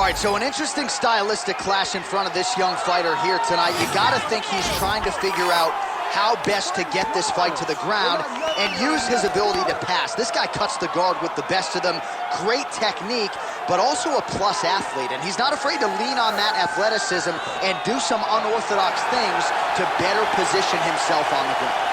All right, so an interesting stylistic clash in front of this young fighter here tonight. You got to think he's trying to figure out how best to get this fight to the ground and use his ability to pass. This guy cuts the guard with the best of them. Great technique, but also a plus athlete. And he's not afraid to lean on that athleticism and do some unorthodox things to better position himself on the ground.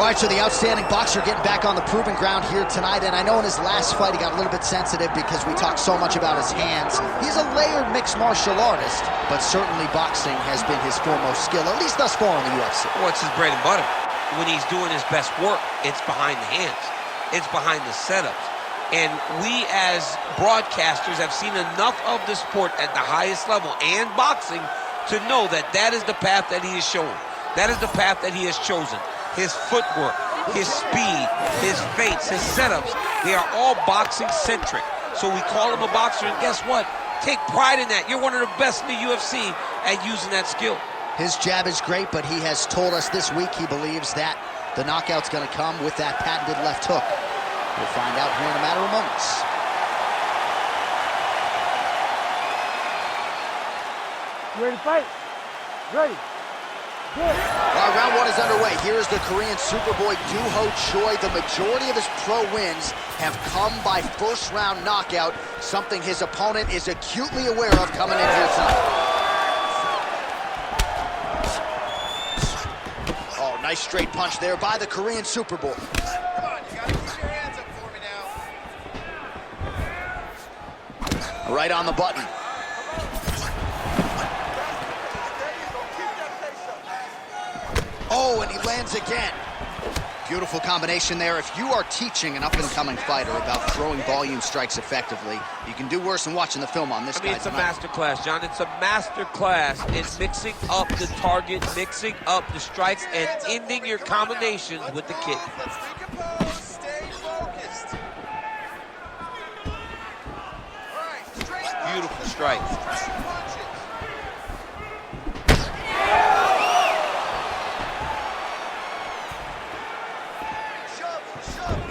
All right, so the outstanding boxer getting back on the proving ground here tonight, and I know in his last fight he got a little bit sensitive because we talked so much about his hands. He's a layered mixed martial artist, but certainly boxing has been his foremost skill, at least thus far in the UFC. Well, it's his bread and butter. When he's doing his best work, it's behind the hands. It's behind the setups. And we as broadcasters have seen enough of the sport at the highest level and boxing to know that that is the path that he is showing. That is the path that he has chosen. His footwork, his speed, his feints, his setups, they are all boxing-centric. So we call him a boxer, and guess what? Take pride in that. You're one of the best in the UFC at using that skill. His jab is great, but he has told us this week he believes that the knockout's going to come with that patented left hook. We'll find out here in a matter of moments. You ready to fight? Ready. All right, round one is underway. Here's the Korean Superboy Doohochoi. The majority of his pro wins have come by first-round knockout, something his opponent is acutely aware of coming in here tonight. Oh, nice straight punch there by the Korean Superboy. Come on, you gotta keep your hands up for me now. Right on the button. Oh, and he lands again. Beautiful combination there. If you are teaching an up-and-coming fighter about throwing volume strikes effectively, you can do worse than watching the film on this guy. It's a master class, John. It's a master class in mixing up the target, mixing up the strikes, and ending your combinations with the kick. Let's recompose. Stay focused. All right, straight Beautiful strike.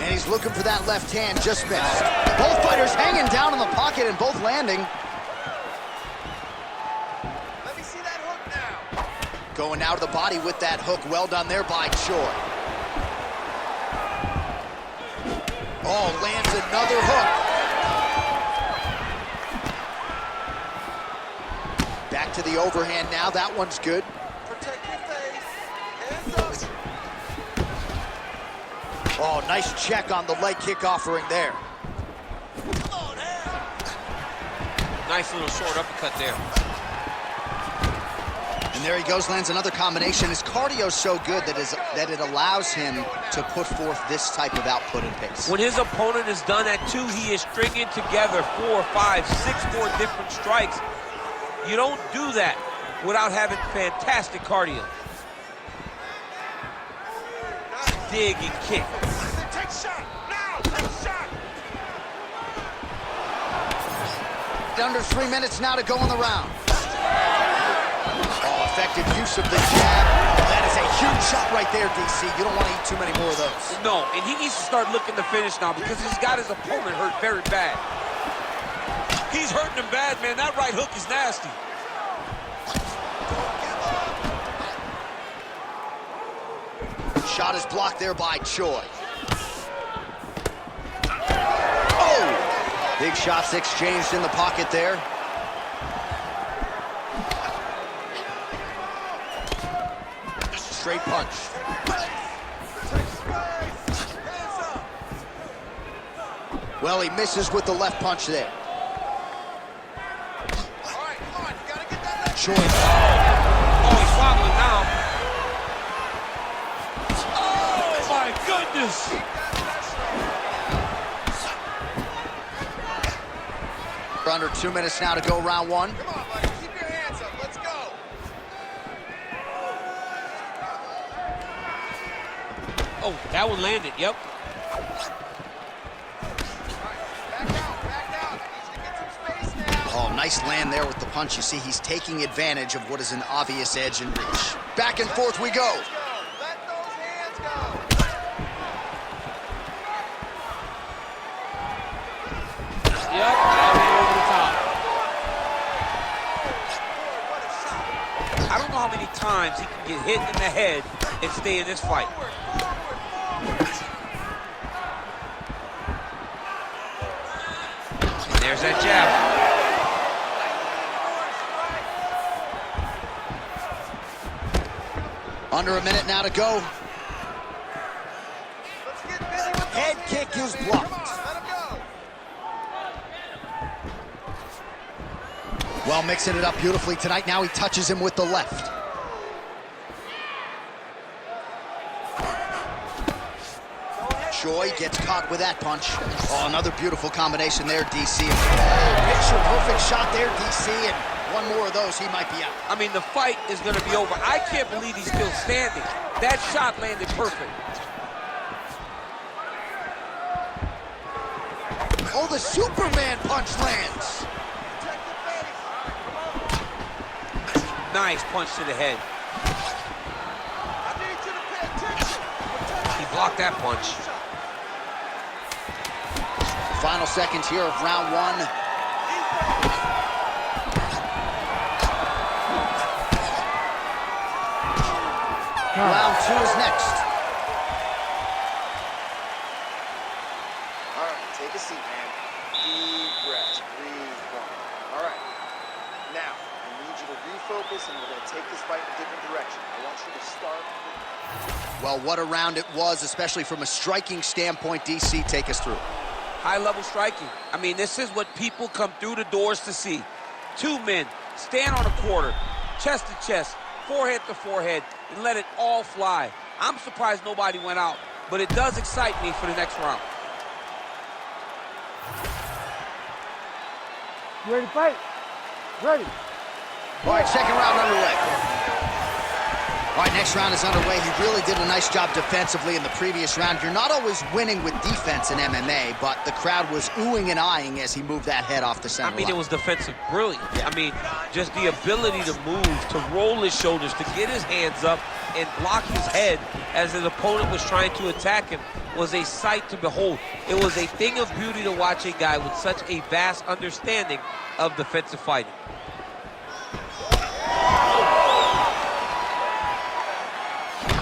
And he's looking for that left hand, just missed. Both fighters hanging down in the pocket and both landing. Let me see that hook now. Going now to the body with that hook. Well done there by Choi. Oh, lands another hook. Back to the overhand now. That one's good. Protect your face. Hands up. Oh, nice check on the leg kick offering there. Come on, hands. Nice little short uppercut there. And there he goes, lands another combination. His cardio's so good that it allows him to put forth this type of output and pace. When his opponent is done at 2, he is stringing together 4, 5, 6 more different strikes. You don't do that without having fantastic cardio. Dig and kick. Take shot. Now, take shot. Under 3 minutes now to go in the round. Oh, effective use of the jab. That is a huge shot right there, DC. You don't want to eat too many more of those. No, and he needs to start looking to finish now because he's got his opponent hurt very bad. He's hurting him bad, man. That right hook is nasty. Shot is blocked there by Choi. Oh! Big shots exchanged in the pocket there. Straight punch. Well, he misses with the left punch there. All right, come on. You gotta get that left. Choi. Oh, he's wobbling now. Oh, my goodness. Under 2 minutes now to go, round one. Come on, buddy. Keep your hands up. Let's go. Oh, that one landed, yep. Oh, nice land there with the punch. You see, he's taking advantage of what is an obvious edge and reach. Back and forth we go. Let those hands go. Yep, out over the top. I don't know how many times he can get hit in the head and stay in this fight. And there's that jab. Under a minute now to go. Let's get busy with Head those kick hands is now, man. blocked. Come on, let him go. Well, mixing it up beautifully tonight. Now he touches him with the left. Choi gets caught with that punch. Oh, another beautiful combination there, DC. Oh, picture perfect shot there, DC, and one more of those, he might be out. I mean, the fight is going to be over. I can't believe he's still standing. That shot landed perfect. Oh, the Superman punch lands. Nice punch to the head. I need you to pay attention. He blocked that punch. Final seconds here of round one. Round two is next. All right, take a seat, man. Deep breaths. Breathe one. All right. Now, I need you to refocus, and we're going to take this fight in a different direction. I want you to start. Well, what a round it was, especially from a striking standpoint. DC, take us through. High-level striking. I mean, this is what people come through the doors to see. Two men stand on a quarter, chest to chest, forehead to forehead, and let it all fly. I'm surprised nobody went out, but it does excite me for the next round. You ready to fight? Ready. All right, second round underway. All right, next round is underway. He really did a nice job defensively in the previous round. You're not always winning with defense in MMA, but the crowd was oohing and eyeing as he moved that head off the center line. It was defensive brilliance. I mean, just the ability to move, to roll his shoulders, to get his hands up and block his head as his opponent was trying to attack him was a sight to behold. It was a thing of beauty to watch a guy with such a vast understanding of defensive fighting.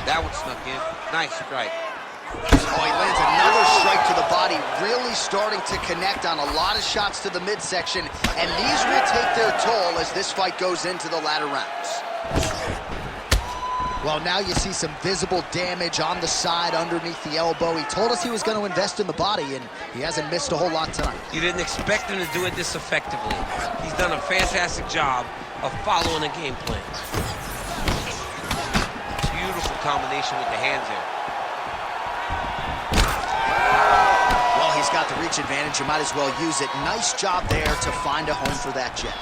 That one snuck in. Nice strike. Oh, he lands another strike to the body, really starting to connect on a lot of shots to the midsection, and these will take their toll as this fight goes into the latter rounds. Well, now you see some visible damage on the side underneath the elbow. He told us he was going to invest in the body, and he hasn't missed a whole lot tonight. You didn't expect him to do it this effectively. He's done a fantastic job of following a game plan. Beautiful combination with the hands there. Well, he's got the reach advantage. You might as well use it. Nice job there to find a home for that jab.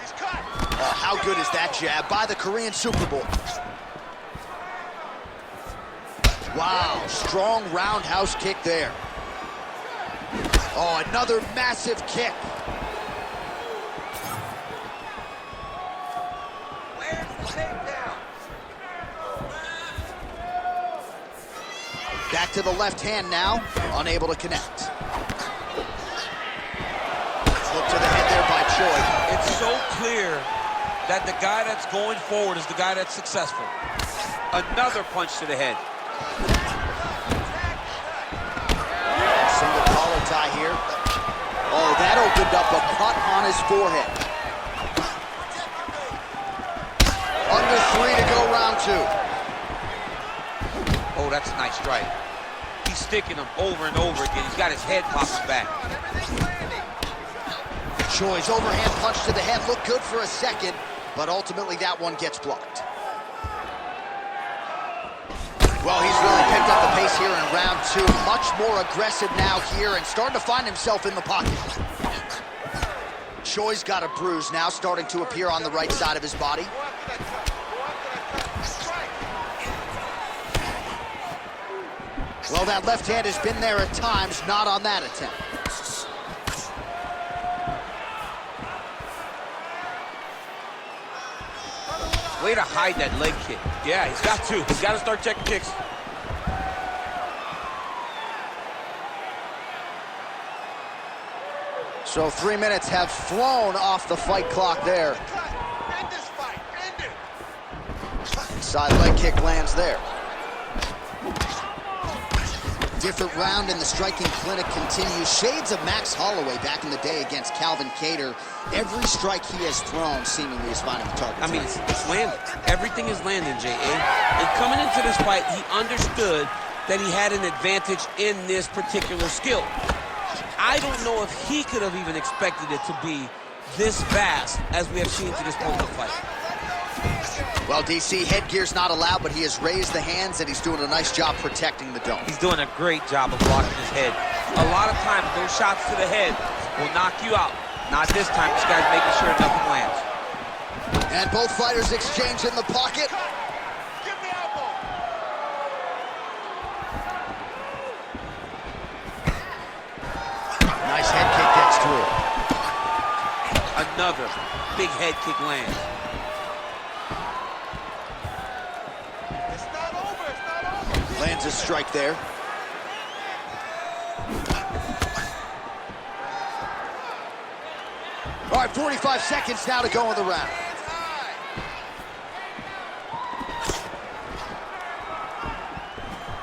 He's cut. Oh, how good is that jab by the Korean Superboy? Wow, strong roundhouse kick there. Oh, another massive kick. Back to the left hand now, unable to connect. Flip to the head there by Choi. It's so clear that the guy that's going forward is the guy that's successful. Another punch to the head. Single collar tie here. Oh, that opened up a cut on his forehead. Under 3 to go, round 2. Oh, that's a nice strike. He's sticking him over and over again. He's got his head popping back. Choi's overhand punch to the head looked good for a second, but ultimately that one gets blocked. Well, he's really picked up the pace here in round 2. Much more aggressive now here and starting to find himself in the pocket. Choi's got a bruise now starting to appear on the right side of his body. Well, that left hand has been there at times, not on that attempt. Way to hide that leg kick. Yeah, he's got to. He's got to start checking kicks. So 3 minutes have flown off the fight clock there. End this fight. End it. Side leg kick lands there. Different round in the striking clinic continues. Shades of Max Holloway back in the day against Calvin Kattar. Every strike he has thrown seemingly is finding the target. I mean, it's landing. Everything is landing, J.A. And coming into this fight, he understood that he had an advantage in this particular skill. I don't know if he could have even expected it to be this vast as we have seen to this point of the fight. Well, DC, headgear's not allowed, but he has raised the hands, and he's doing a nice job protecting the dome. He's doing a great job of blocking his head. A lot of times, those shots to the head will knock you out. Not this time. This guy's making sure nothing lands. And both fighters exchange in the pocket. Give me elbow. Nice head kick gets through. Another big head kick lands. It's not over. It's not over. Lands a strike there. All right, 45 seconds now to go in the round.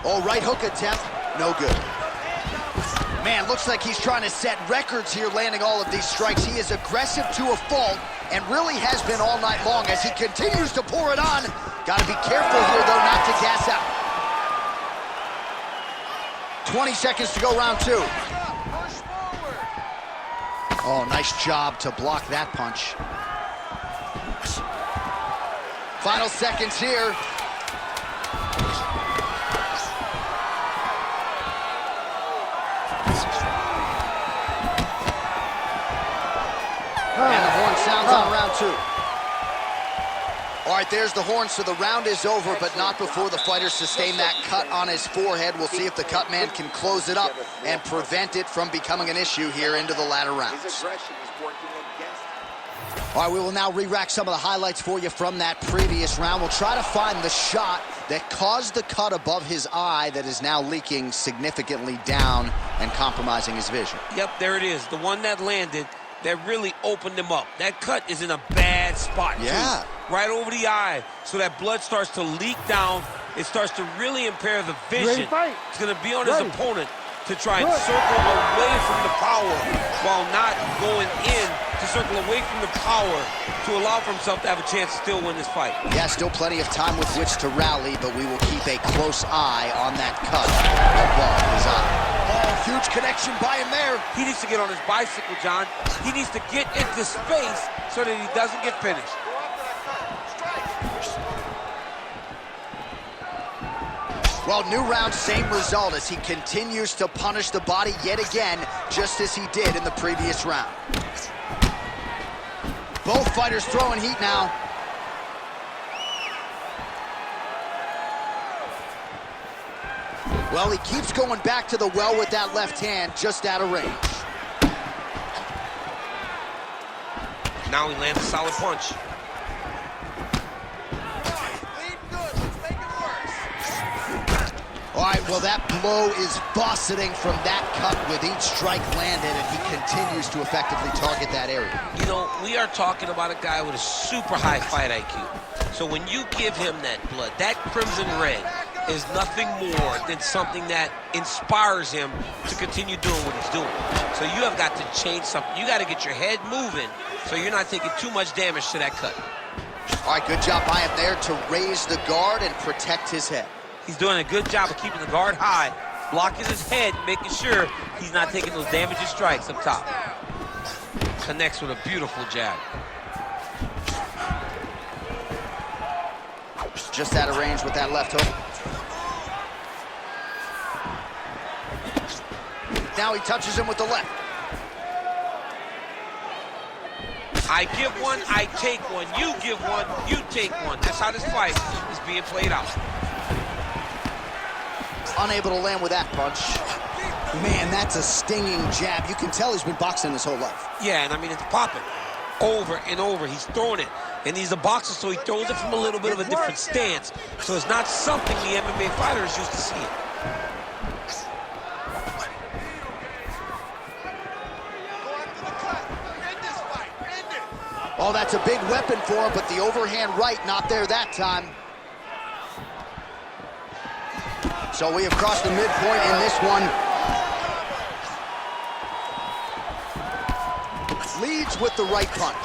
Oh, right hook attempt, no good. Man, looks like he's trying to set records here, landing all of these strikes. He is aggressive to a fault and really has been all night long as he continues to pour it on. Got to be careful here, though, not to gas out. 20 seconds to go, round two. Push forward. Oh, nice job to block that punch. Final seconds here. And the horn sounds on round two. All right, there's the horn, so the round is over, but not before the fighter sustained that cut on his forehead. We'll see if the cut man can close it up and prevent it from becoming an issue here into the latter rounds. His aggression is working against him. All right, we will now re-rack some of the highlights for you from that previous round. We'll try to find the shot that caused the cut above his eye that is now leaking significantly down and compromising his vision. Yep, there it is. The one that landed that really opened him up. That cut is in a bad spot, Yeah. too. Right over the eye, so that blood starts to leak down. It starts to really impair the vision. It's going to be on his opponent to try and circle away from the power while not going in to circle away from the power to allow for himself to have a chance to still win this fight. Yeah, still plenty of time with which to rally, but we will keep a close eye on that cut above his eye. Oh, huge connection by him there. He needs to get on his bicycle, John. He needs to get into space so that he doesn't get finished. Go after that cut. Strike. Well, new round, same result as he continues to punish the body yet again, just as he did in the previous round. Both fighters throwing heat now. Well, he keeps going back to the well with that left hand, just out of range. Now he lands a solid punch. Lead good. Let's make it worse. All right, well, that blow is buffeting from that cut with each strike landed, and he continues to effectively target that area. You know, we are talking about a guy with a super high fight IQ. So when you give him that blood, that crimson red is nothing more than something that inspires him to continue doing what he's doing. So you have got to change something. You got to get your head moving so you're not taking too much damage to that cut. All right, good job by him there to raise the guard and protect his head. He's doing a good job of keeping the guard high, blocking his head, making sure he's not taking those damaging strikes up top. Connects with a beautiful jab. Just out of range with that left hook. Now he touches him with the left. I give one, I take one. You give one, you take one. That's how this fight is being played out. Unable to land with that punch. Man, that's a stinging jab. You can tell he's been boxing his whole life. Yeah, and I mean, it's popping over and over. He's throwing it And he's a boxer, so he throws it from a little bit of a different stance. So it's not something the MMA fighter is used to seeing. Oh, that's a big weapon for him, but the overhand right not there that time. So we have crossed the midpoint in this one. Leads with the right punch.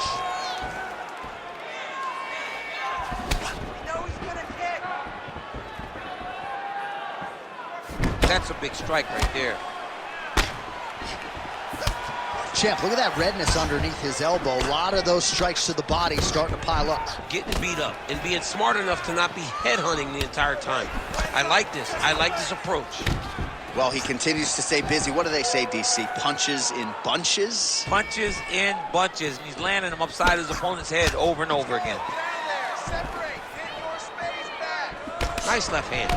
That's a big strike right there. Champ, look at that redness underneath his elbow. A lot of those strikes to the body starting to pile up. Getting beat up and being smart enough to not be headhunting the entire time. I like this. I like this approach. Well, he continues to stay busy. What do they say, DC? Punches in bunches? Punches in bunches. He's landing them upside his opponent's head over and over again. Nice left hand.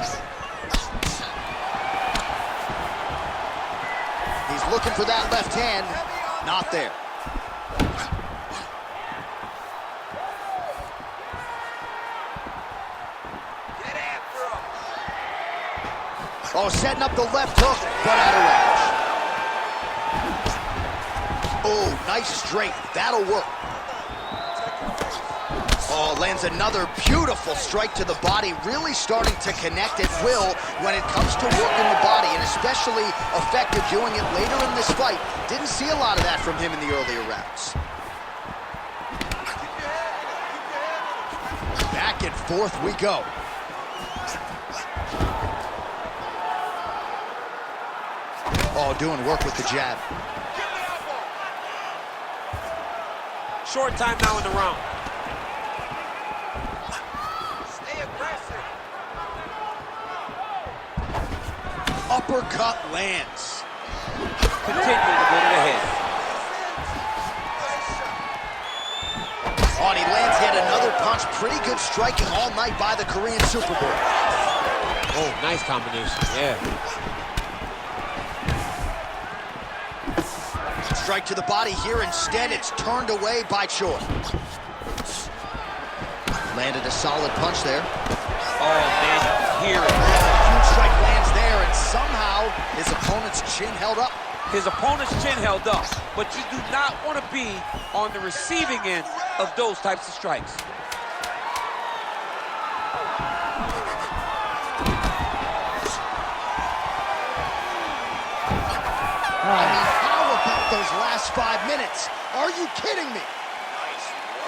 He's looking for that left hand. Not there. Oh, setting up the left hook, but out of range. Oh, nice straight. That'll work. Oh, lands another beautiful strike to the body, really starting to connect at will when it comes to working the body, and especially effective doing it later in this fight. Didn't see a lot of that from him in the earlier rounds. Back and forth we go. Oh, doing work with the jab. Short time now in the round. Uppercut lands. Continue to go to the head. Oh, and he lands yet another punch. Pretty good striking all night by the Korean Superboy. Oh, nice combination, yeah. Strike to the body here. Instead, it's turned away by Choi. Landed a solid punch there. Oh, man, you can hear it. Huge strike lands there, and somehow his opponent's chin held up. His opponent's chin held up, but you do not want to be on the receiving end of those types of strikes. I mean, how about those last 5 minutes? Are you kidding me?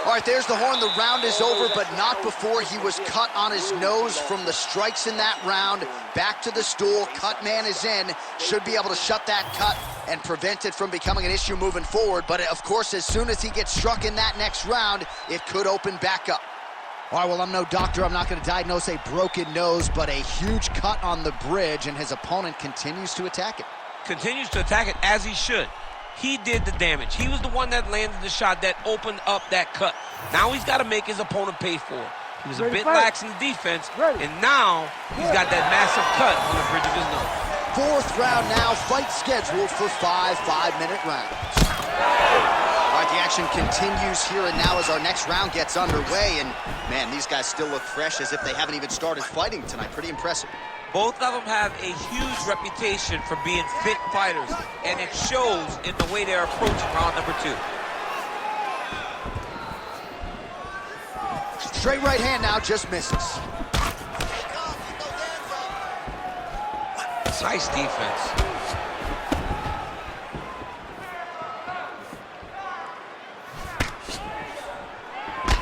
All right, there's the horn. The round is over, but not before he was cut on his nose from the strikes in that round. Back to the stool. Cut man is in. Should be able to shut that cut and prevent it from becoming an issue moving forward. But, of course, as soon as he gets struck in that next round, it could open back up. All right, well, I'm no doctor. I'm not going to diagnose a broken nose, but a huge cut on the bridge, and his opponent continues to attack it. Continues to attack it as he should. He did the damage. He was the one that landed the shot that opened up that cut. Now he's got to make his opponent pay for it. He was a bit lax in the defense, and now he's got that massive cut on the bridge of his nose. Fourth round now, fight scheduled for 5 5-minute rounds. All right, the action continues here and now as our next round gets underway, and man, these guys still look fresh as if they haven't even started fighting tonight. Pretty impressive. Both of them have a huge reputation for being fit fighters, and it shows in the way they're approaching round number 2. Straight right hand now, just misses. Nice defense.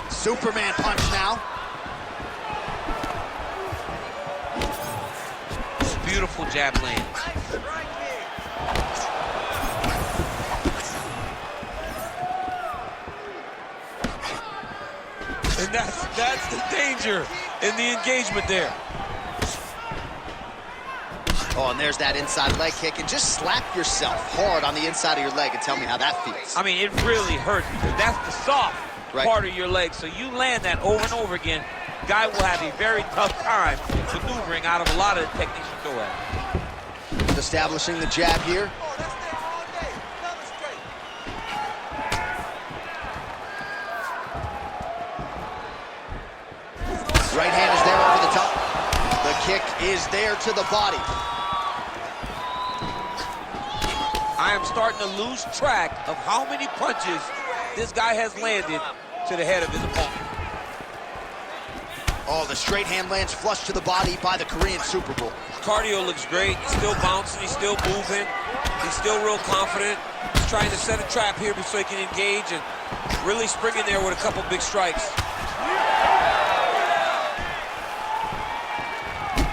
Superman punch now. Beautiful jab lands. And that's the danger in the engagement there. Oh, and there's that inside leg kick, and just slap yourself hard on the inside of your leg and tell me how that feels. I mean, it really hurts because that's the soft part of your leg. So you land that over and over again, guy will have a very tough time maneuvering out of a lot of the techniques you throw at him. Establishing the jab here. is there to the body. I am starting to lose track of how many punches this guy has landed to the head of his opponent. Oh, the straight hand lands flush to the body by the Korean Super Bowl. Cardio looks great. He's still bouncing. He's still moving. He's still real confident. He's trying to set a trap here so he can engage and really spring in there with a couple big strikes.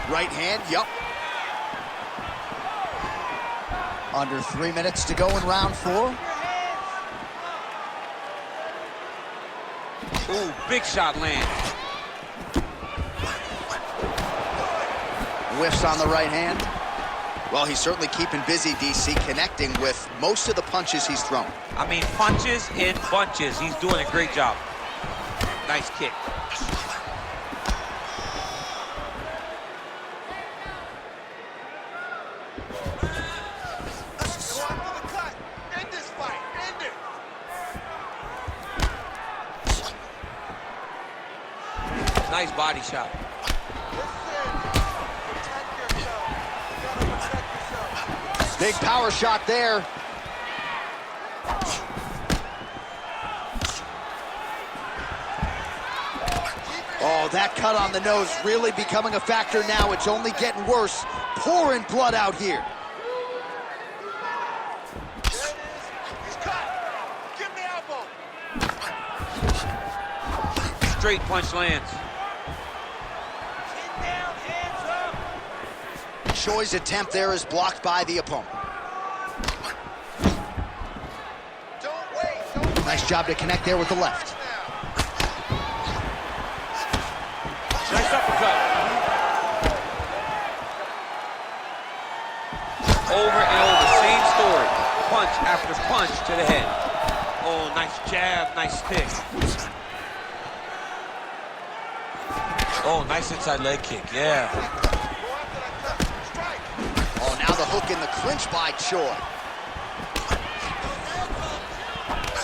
Right hand, yup. Under 3 minutes to go in round 4. Ooh, big shot lands. Whiffs on the right hand. Well, he's certainly keeping busy, DC, connecting with most of the punches he's thrown. I mean, punches in bunches. He's doing a great job. Nice kick. Nice body shot. Big power shot there. Oh, that cut on the nose really becoming a factor now. It's only getting worse. Pouring blood out here. Straight punch lands. Choi's attempt there is blocked by the opponent. Nice job to connect there with the left. Nice uppercut. Over and over, same story. Punch after punch to the head. Oh, nice jab, nice stick. Oh, nice inside leg kick, yeah. Oh, now the hook in the clinch by Choi.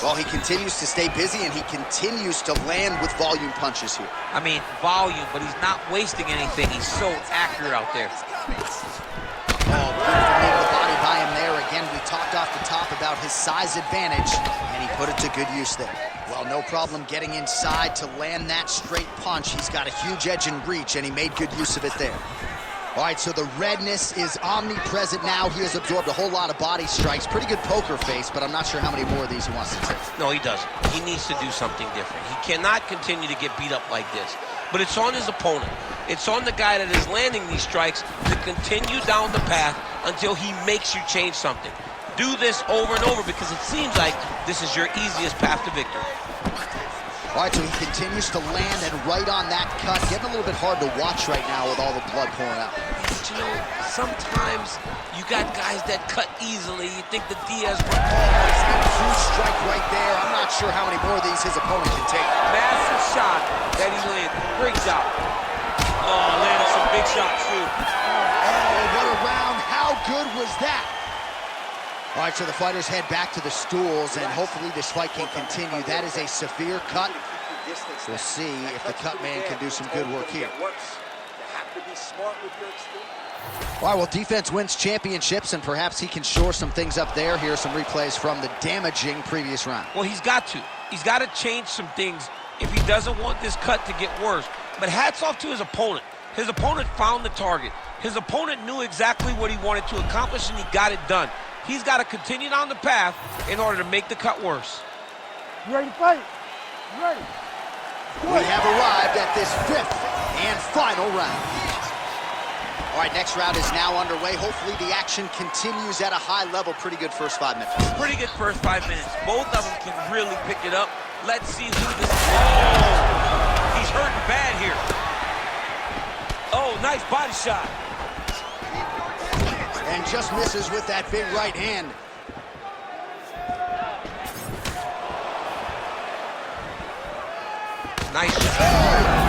Well, he continues to stay busy, and he continues to land with volume punches here. I mean, volume, but he's not wasting anything. He's so accurate out there. Oh, beautiful knee to the body by him there. Again, we talked off the top about his size advantage, and he put it to good use there. Well, no problem getting inside to land that straight punch. He's got a huge edge and reach, and he made good use of it there. All right, so the redness is omnipresent now. He has absorbed a whole lot of body strikes. Pretty good poker face, but I'm not sure how many more of these he wants to take. No, he doesn't. He needs to do something different. He cannot continue to get beat up like this. But it's on his opponent. It's on the guy that is landing these strikes to continue down the path until he makes you change something. Do this over and over because it seems like this is your easiest path to victory. All right, so he continues to land and right on that cut. Getting a little bit hard to watch right now with all the blood pouring out. But you know, sometimes you got guys that cut easily. You think the Diaz one, Huge strike right there. I'm not sure how many more of these his opponent can take. massive shot that he landed. Great job. Oh, landed some big shots too. Oh, what a round. How good was that? All right, so the fighters head back to the stools, and hopefully this fight can continue. That is a severe cut. We'll see if the cut man can do some good work here. All right, well, defense wins championships, and perhaps he can shore some things up there. Here are some replays from the damaging previous round. Well, he's got to. He's got to change some things if he doesn't want this cut to get worse. But hats off to his opponent. His opponent found the target. His opponent knew exactly what he wanted to accomplish, and he got it done. He's got to continue down the path in order to make the cut worse. You ready to fight? You ready? We have arrived at this fifth and final round. All right, next round is now underway. Hopefully the action continues at a high level. Pretty good first 5 minutes. Pretty good first 5 minutes. Both of them can really pick it up. Let's see who this is. Oh, he's hurting bad here. Oh, nice body shot. And just misses with that big right hand. Nice shot.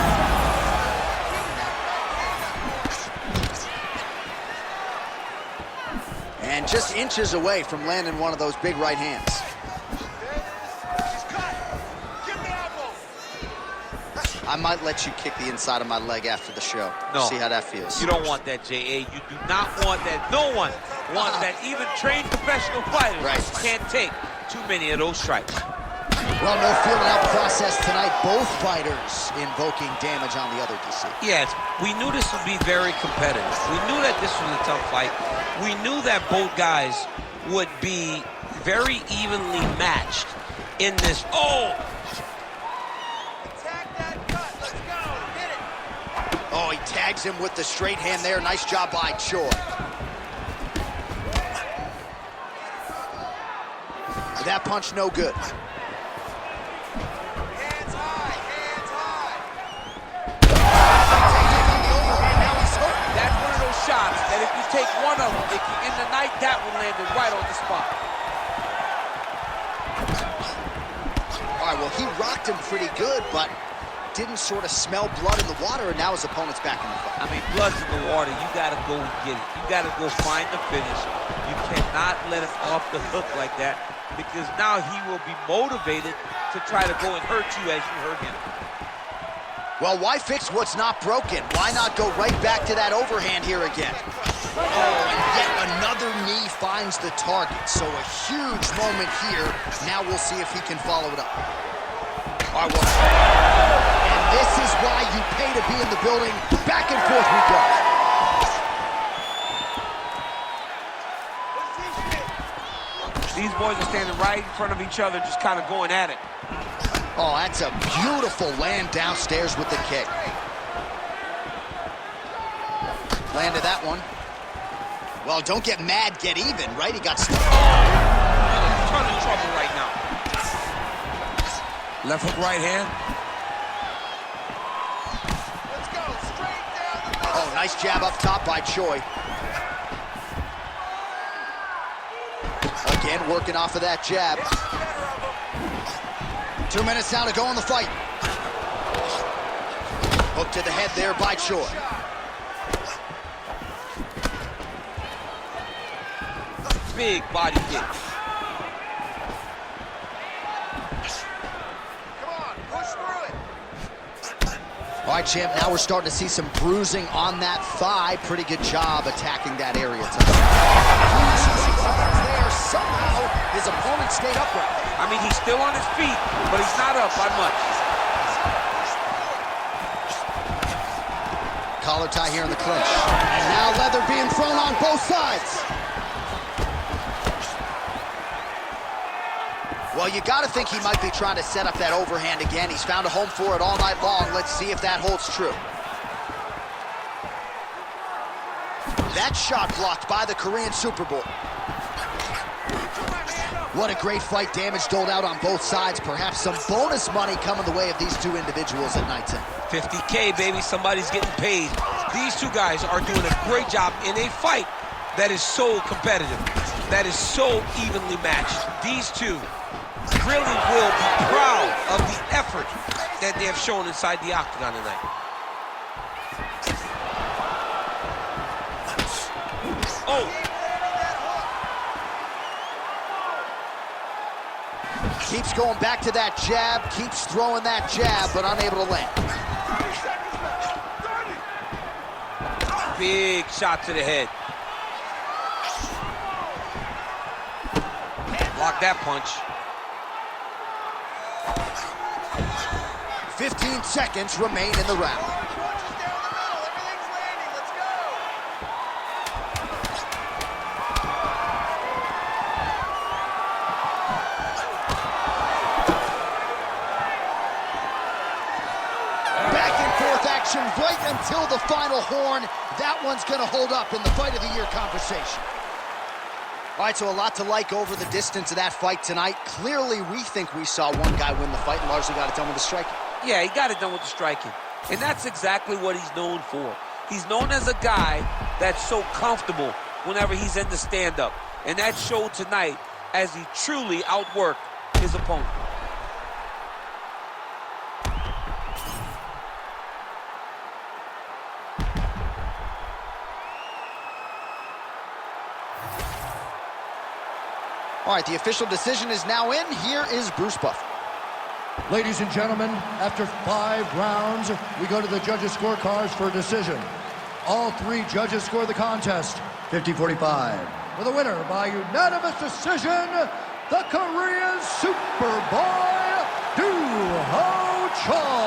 And just inches away from landing one of those big right hands. I might let you kick the inside of my leg after the show. No. See how that feels. You don't want that, J.A. You do not want that. No one wants that. Even trained professional fighters can't take too many of those strikes. Well, no feeling out process tonight. Both fighters invoking damage on the other DC. Yes, we knew this would be very competitive. We knew that this was a tough fight. We knew that both guys would be very evenly matched in this. Oh! Attack that cut. Let's go. Hit it. Oh, he tags him with the straight hand there. Nice job by Choi. That punch no good. Hands high. Hands high. That's one of those shots that if you take one of them, in the night, that one landed right on the spot. All right, well, he rocked him pretty good, but didn't sort of smell blood in the water, and now his opponent's back in the fight. I mean, blood's in the water. You got to go and get it. You got to go find the finish. You cannot let it off the hook like that, because now he will be motivated to try to go and hurt you as you hurt him. Well, why fix what's not broken? Why not go right back to that overhand here again? Oh, and yet another knee finds the target. So a huge moment here. Now we'll see if he can follow it up. All right, well, and this is why you pay to be in the building. Back and forth we go. These boys are standing right in front of each other, just kind of going at it. Oh, that's a beautiful land downstairs with the kick. Landed that one. Well, don't get mad, get even, right? He got stuck. In a ton of trouble right now. Left hook, right hand. Let's go. Straight down the middle. Oh, nice jab up top by Choi. Again, working off of that jab. 2 minutes now to go in the fight. Hook to the head there by Choi. Big body kick. Come on. Push through it. All right, champ, now we're starting to see some bruising on that thigh. Pretty good job attacking that area tonight. There, somehow his opponent stayed upright. I mean, he's still on his feet, but he's not up by much. Collar tie here in the clinch. And now leather being thrown on both sides. Well, you got to think he might be trying to set up that overhand again. He's found a home for it all night long. Let's see if that holds true. That shot blocked by the Korean Superboy. What a great fight. Damage doled out on both sides. Perhaps some bonus money coming the way of these two individuals at night 10. $50K, baby. Somebody's getting paid. These two guys are doing a great job in a fight that is so competitive, that is so evenly matched. These two really will be proud of the effort that they have shown inside the octagon tonight. Oh! Keeps going back to that jab, keeps throwing that jab, but unable to land. Big shot to the head. Block that punch. 15 seconds remain in the round. Punches down the middle. Everything's landing. Let's go. Back and forth action right until the final horn. That one's going to hold up in the fight of the year conversation. All right, so a lot to like over the distance of that fight tonight. Clearly, we think we saw one guy win the fight and largely got it done with the striking. Yeah, he got it done with the striking. And that's exactly what he's known for. He's known as a guy that's so comfortable whenever he's in the stand-up. And that showed tonight as he truly outworked his opponent. All right, the official decision is now in. Here is Bruce Buffer. Ladies and gentlemen, after 5 rounds, we go to the judges' scorecards for a decision. All 3 judges score the contest 50-45. For the winner by unanimous decision, the Korean Superboy, Doohochoi.